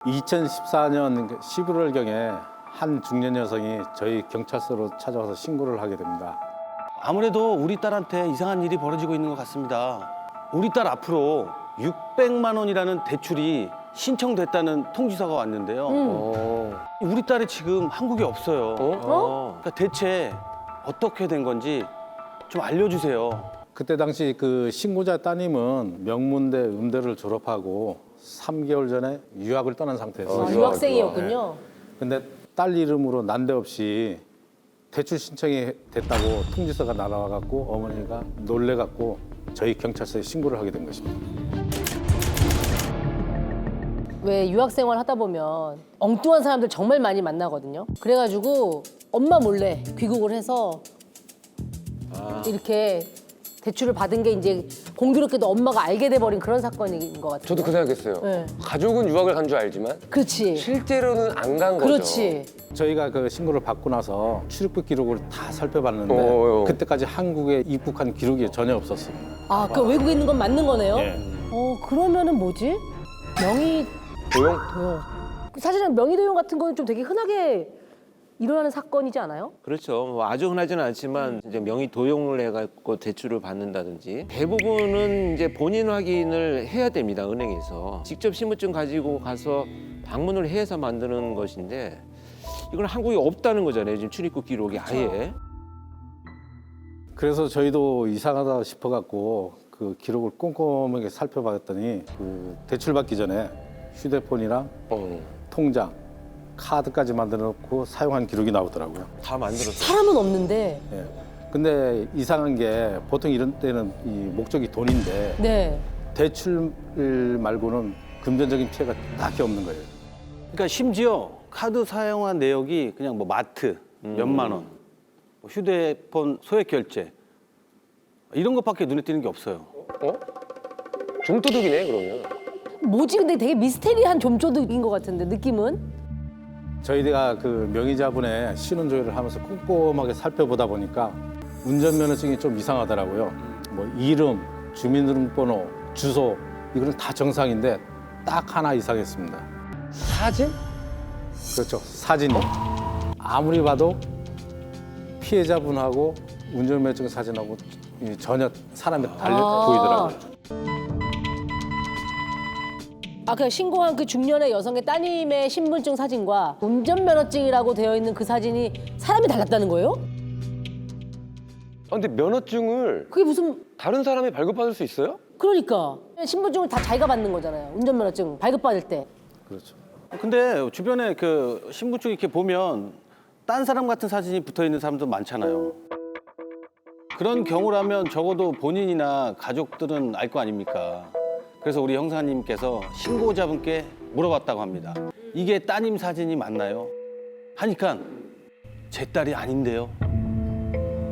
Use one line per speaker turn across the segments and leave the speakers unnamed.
2014년 11월경에 한 중년 여성이 저희 경찰서로 찾아와서 신고를 하게 됩니다.
아무래도 우리 딸한테 이상한 일이 벌어지고 있는 것 같습니다. 우리 딸 앞으로 600만 원이라는 대출이 신청됐다는 통지서가 왔는데요. 우리 딸이 지금 한국에 없어요. 그러니까 대체 어떻게 된 건지 좀 알려주세요.
그때 당시 그 신고자 따님은 명문대 음대를 졸업하고 3개월 전에 유학을 떠난 상태였어요.
유학생이었군요.
근데 딸 이름으로 난데없이 대출 신청이 됐다고 통지서가 날아와갖고 어머니가 놀래갖고 저희 경찰서에 신고를 하게 된 것입니다.
왜 유학생활 하다 보면 엉뚱한 사람들 정말 많이 만나거든요. 그래가지고 엄마 몰래 귀국을 해서 이렇게 대출을 받은 게 이제 공교롭게도 엄마가 알게 돼버린 그런 사건인 것 같아요.
저도 그 생각했어요.
네.
가족은 유학을 간 줄 알지만
그렇지.
실제로는 안 간 거죠.
그렇지.
저희가 그 신고를 받고 나서 출입국 기록을 다 살펴봤는데 그때까지 한국에 입국한 기록이 전혀 없었습니다.
아, 그 외국에 있는 건 맞는 거네요?
예.
그러면은 뭐지? 명의
도용?
도용. 사실은 명의 도용 같은 거는 좀 되게 흔하게 일어나는 사건이지 않아요?
그렇죠. 뭐 아주 흔하지는 않지만 이제 명의 도용을 해갖고 대출을 받는다든지 대부분은 이제 본인 확인을 해야 됩니다. 은행에서 직접 신분증 가지고 가서 방문을 해서 만드는 것인데 이건 한국에 없다는 거잖아요. 지금 출입국 기록이 아예.
그래서 저희도 이상하다 싶어갖고 그 기록을 꼼꼼하게 살펴봤더니 그 대출 받기 전에 휴대폰이랑 통장, 카드까지 만들어 놓고 사용한 기록이 나오더라고요.
다 만들었어요.
사람은 없는데.
예. 근데 이상한 게 보통 이런 때는 이 목적이 돈인데
네.
대출 말고는 금전적인 피해가 딱히 없는 거예요.
그러니까 심지어 카드 사용한 내역이 그냥 뭐 마트 몇만 원, 뭐 휴대폰 소액 결제 이런 것밖에 눈에 띄는 게 없어요.
좀도둑이네 그러면.
뭐지? 근데 되게 미스테리한 좀조둑인 것 같은데 느낌은?
저희가 그 명의자분의 신원조회를 하면서 꼼꼼하게 살펴보다 보니까 운전면허증이 좀 이상하더라고요. 뭐 이름, 주민등록번호, 주소 이거는 다 정상인데 딱 하나 이상했습니다.
사진?
그렇죠. 사진이 아무리 봐도 피해자분하고 운전면허증 사진하고 전혀 사람이 달려 보이더라고요.
그 신고한 그 중년의 여성의 따님의 신분증 사진과 운전면허증이라고 되어 있는 그 사진이 사람이 달랐다는 거예요?
근데 면허증을
그게 무슨
다른 사람이 발급받을 수 있어요?
그러니까 신분증을 다 자기가 받는 거잖아요. 운전면허증 발급받을 때.
그렇죠.
근데 주변에 그 신분증 이렇게 보면 딴 사람 같은 사진이 붙어 있는 사람도 많잖아요. 그런 경우라면 적어도 본인이나 가족들은 알 거 아닙니까? 그래서 우리 형사님께서 신고자분께 물어봤다고 합니다. 이게 따님 사진이 맞나요? 하니까 제 딸이 아닌데요.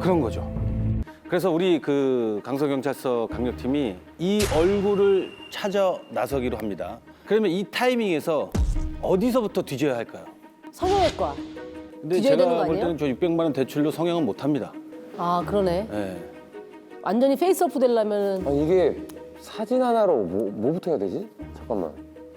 그런 거죠. 그래서 우리 그 강서경찰서 강력팀이 이 얼굴을 찾아 나서기로 합니다. 그러면 이 타이밍에서 어디서부터 뒤져야 할까요?
성형외과.
근데
뒤져야 되는
제가
거
볼
아니에요?
때는 저 600만 원 대출로 성형은 못 합니다.
아 그러네.
네.
완전히 페이스오프 되려면
아니 이게 사진 하나로 뭐부터 해야 되지? 잠깐만.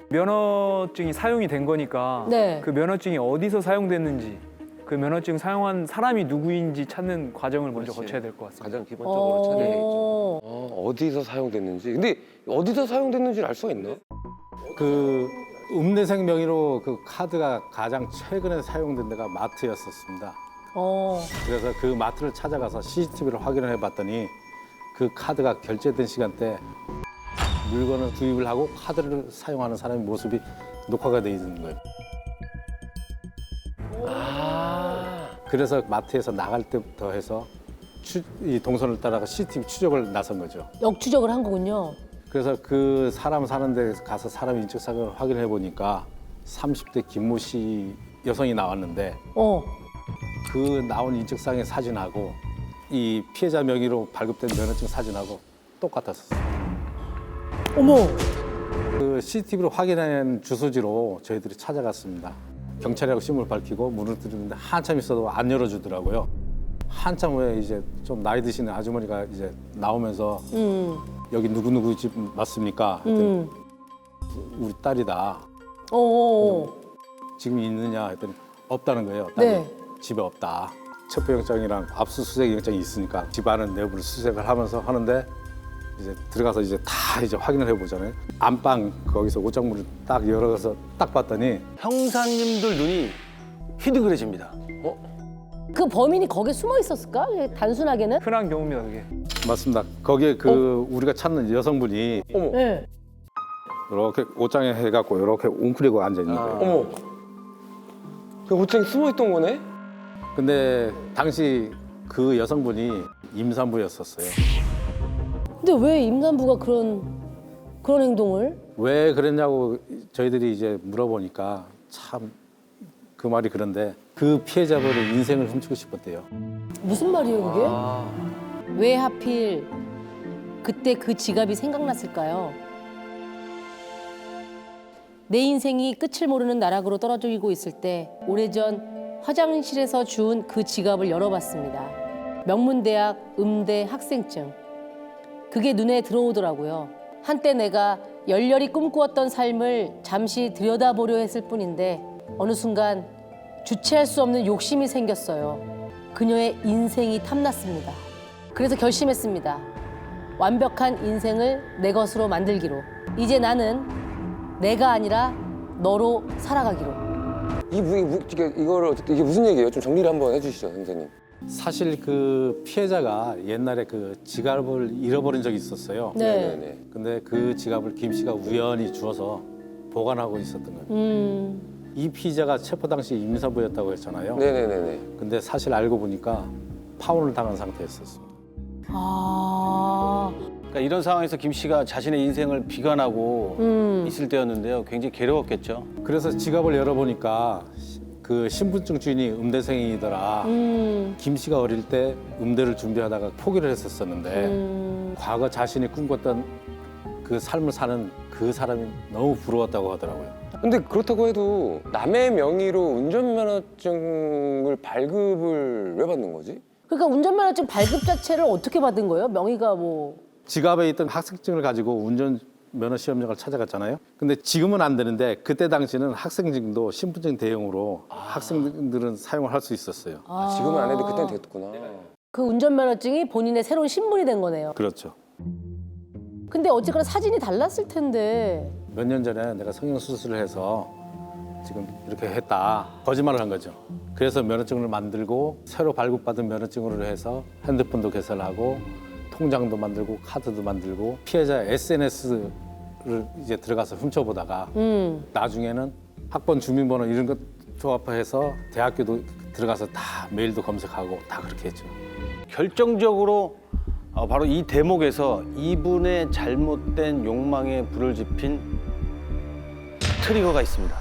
면허증이 사용이 된 거니까
네.
그 면허증이 어디서 사용됐는지 그 면허증 사용한 사람이 누구인지 찾는 과정을 먼저
그렇지.
거쳐야 될 것 같습니다.
가장 기본적으로 찾아야겠죠.
어디서 사용됐는지. 근데 어디서 사용됐는지를 알 수가 있나?
그 읍내생 명의로 그 카드가 가장 최근에 사용된 데가 마트였었습니다. 그래서 그 마트를 찾아가서 CCTV를 확인을 해봤더니 그 카드가 결제된 시간대 물건을 구입을 하고 카드를 사용하는 사람의 모습이 녹화가 돼 있는 거예요. 그래서 마트에서 나갈 때부터 해서 이 동선을 따라가 CCTV 추적을 나선 거죠.
역추적을 한 거군요.
그래서 그 사람 사는 데 가서 사람 인적사항을 확인해 보니까 30대 김모 씨 여성이 나왔는데 그 나온 인적사항의 사진하고 이 피해자 명의로 발급된 면허증 사진하고 똑같았었어요.
어머.
그 CCTV로 확인한 주소지로 저희들이 찾아갔습니다. 경찰이라고 신문을 밝히고 문을 두드렸는데 한참 있어도 안 열어주더라고요. 한참 후에 이제 좀 나이 드신 아주머니가 이제 나오면서 여기 누구누구 집 맞습니까? 했더니 우리 딸이다.
어.
지금 있느냐 했더니 없다는 거예요. 딸이.
네.
집에 없다. 체포영장이랑 압수수색 영장이 있으니까 집 안은 내부를 수색을 하면서 하는데 이제 들어가서 이제 다 이제 확인을 해보잖아요. 안방 거기서 옷장문을 딱 열어서 딱 봤더니
형사님들 눈이 휘둥그레집니다.
그 범인이 거기에 숨어 있었을까? 단순하게는?
흔한 경우입니다, 그게.
맞습니다. 거기에 그 우리가 찾는 여성분이
네.
이렇게 옷장에 해갖고 이렇게 웅크리고 앉아 있는 거예요.
어머. 그 옷장에 숨어 있던 거네?
근데 당시 그 여성분이 임산부였었어요.
근데 왜 임산부가 그런 행동을?
왜 그랬냐고 저희들이 이제 물어보니까 참 그 말이 그런데 그 피해자분의 인생을 훔치고 싶었대요.
무슨 말이에요, 그게? 왜 하필 그때 그 지갑이 생각났을까요? 내 인생이 끝을 모르는 나락으로 떨어지고 있을 때 오래전 화장실에서 주운 그 지갑을 열어봤습니다. 명문대학 음대 학생증. 그게 눈에 들어오더라고요. 한때 내가 열렬히 꿈꾸었던 삶을 잠시 들여다보려 했을 뿐인데 어느 순간 주체할 수 없는 욕심이 생겼어요. 그녀의 인생이 탐났습니다. 그래서 결심했습니다. 완벽한 인생을 내 것으로 만들기로. 이제 나는 내가 아니라 너로 살아가기로.
이거를 어떻게 이게 무슨 얘기예요? 좀 정리를 한번 해주시죠, 선생님.
사실 그 피해자가 옛날에 그 지갑을 잃어버린 적이 있었어요.
네.
근데 그 지갑을 김 씨가 우연히 주워서 보관하고 있었던 거예요. 이 피의자가 체포 당시 임산부였다고 했잖아요.
네네네네.
근데 사실 알고 보니까 파혼을 당한 상태였었습니다.
아,
그러니까 이런 상황에서 김 씨가 자신의 인생을 비관하고 있을 때였는데요. 굉장히 괴로웠겠죠.
그래서 지갑을 열어보니까 그 신분증 주인이 음대생이더라. 김 씨가 어릴 때 음대를 준비하다가 포기를 했었었는데 과거 자신이 꿈꿨던 그 삶을 사는 그 사람이 너무 부러웠다고 하더라고요.
근데 그렇다고 해도 남의 명의로 운전면허증을 발급을 왜 받는 거지?
그러니까 운전면허증 발급 자체를 어떻게 받은 거예요? 명의가 뭐.
지갑에 있던 학생증을 가지고 운전면허 시험장을 찾아갔잖아요. 근데 지금은 안 되는데 그때 당시는 학생증도 신분증 대용으로 학생들은 사용을 할 수 있었어요.
지금은 안 해도 그때는 됐구나.
그 운전면허증이 본인의 새로운 신분이 된 거네요.
그렇죠.
근데 어쨌거나 사진이 달랐을 텐데.
몇 년 전에 내가 성형수술을 해서 지금 이렇게 했다. 거짓말을 한 거죠. 그래서 면허증을 만들고 새로 발급받은 면허증으로 해서 핸드폰도 개설하고 통장도 만들고 카드도 만들고 피해자 SNS를 이제 들어가서 훔쳐보다가 나중에는 학번 주민번호 이런 것 조합해서 대학교도 들어가서 다 메일도 검색하고 다 그렇게 했죠.
결정적으로 바로 이 대목에서 이분의 잘못된 욕망에 불을 지핀 트리거가 있습니다.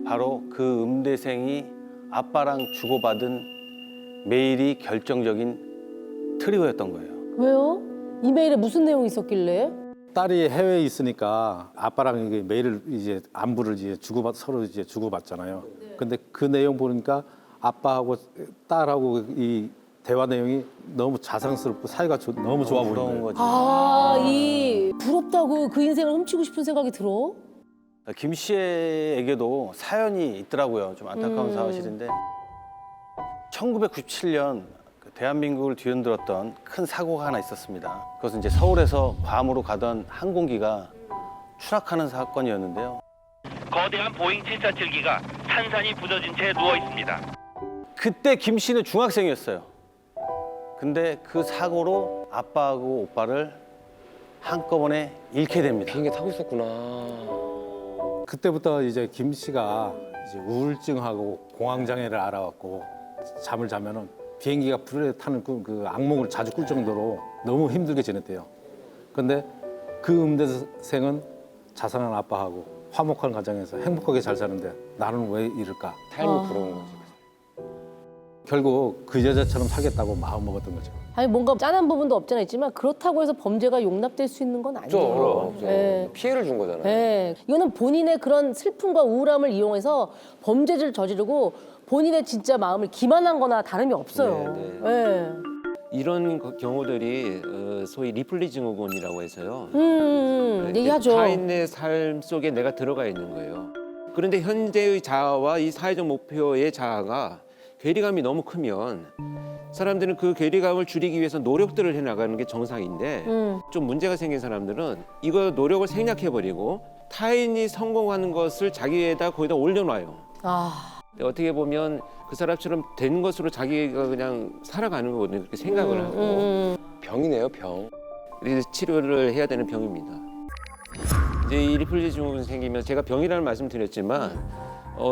바로 그 음대생이 아빠랑 주고받은 메일이 결정적인 트리거였던 거예요.
왜요? 이메일에 무슨 내용이 있었길래?
딸이 해외에 있으니까 아빠랑 이게 메일을 이제 안부를 이제 서로 이제 주고받잖아요. 근데 그 내용 보니까 아빠하고 딸하고 이 대화 내용이 너무 자상스럽고 사이가 너무 좋아 보이는
부러운
거예요.
거지.
이 부럽다고 그 인생을 훔치고 싶은 생각이 들어?
김 씨에게도 사연이 있더라고요. 좀 안타까운 사실인데 1997년 대한민국을 뒤흔들었던 큰 사고가 하나 있었습니다. 그것은 이제 서울에서 괌으로 가던 항공기가 추락하는 사건이었는데요.
거대한 보잉 747기가 산산이 부서진 채 누워 있습니다.
그때 김 씨는 중학생이었어요. 근데 그 사고로 아빠하고 오빠를 한꺼번에 잃게 됩니다.
비행기 타고 있었구나.
그때부터 이제 김 씨가 이제 우울증하고 공황장애를 알아왔고 잠을 자면은 비행기가 불에 타는 그 악몽을 자주 꿀 정도로 너무 힘들게 지냈대요. 근데 그 음대생은 자상한 아빠하고 화목한 가정에서 행복하게 잘 사는데 나는 왜 이럴까?
삶이 부러운 거지.
결국 그 여자처럼 살겠다고 마음먹었던 거죠.
아니 뭔가 짠한 부분도 없잖아 있지만 그렇다고 해서 범죄가 용납될 수 있는 건 아니에요.
없죠.
네.
피해를 준 거잖아요.
네. 이거는 본인의 그런 슬픔과 우울함을 이용해서 범죄를 저지르고 본인의 진짜 마음을 기만한 거나 다름이 없어요. 네.
이런 경우들이 소위 리플리 증후군이라고 해서요.
얘기하죠.
타인의 삶 속에 내가 들어가 있는 거예요. 그런데 현재의 자아와 이 사회적 목표의 자아가 괴리감이 너무 크면 사람들은 그 괴리감을 줄이기 위해서 노력들을 해나가는 게 정상인데 좀 문제가 생긴 사람들은 이거 노력을 생략해버리고 타인이 성공하는 것을 자기에다 거기다 올려놔요. 어떻게 보면 그 사람처럼 된 것으로 자기가 그냥 살아가는 거거든요. 그렇게 생각을 하고.
병이네요, 병.
그래서 치료를 해야 되는 병입니다. 이제 이 리플리 증후군 생기면 제가 병이라는 말씀 드렸지만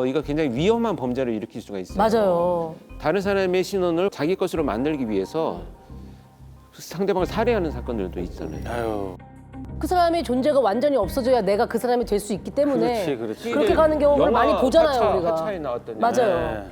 이거 굉장히 위험한 범죄를 일으킬 수가 있어요.
맞아요.
다른 사람의 신원을 자기 것으로 만들기 위해서 상대방을 살해하는 사건들도 있잖아요.
아유,
그 사람의 존재가 완전히 없어져야 내가 그 사람이 될 수 있기 때문에
그렇지, 그렇지.
그렇게 가는 경우를
영화
많이 보잖아요, 우리가.
하차에 나왔던
맞아요.
네.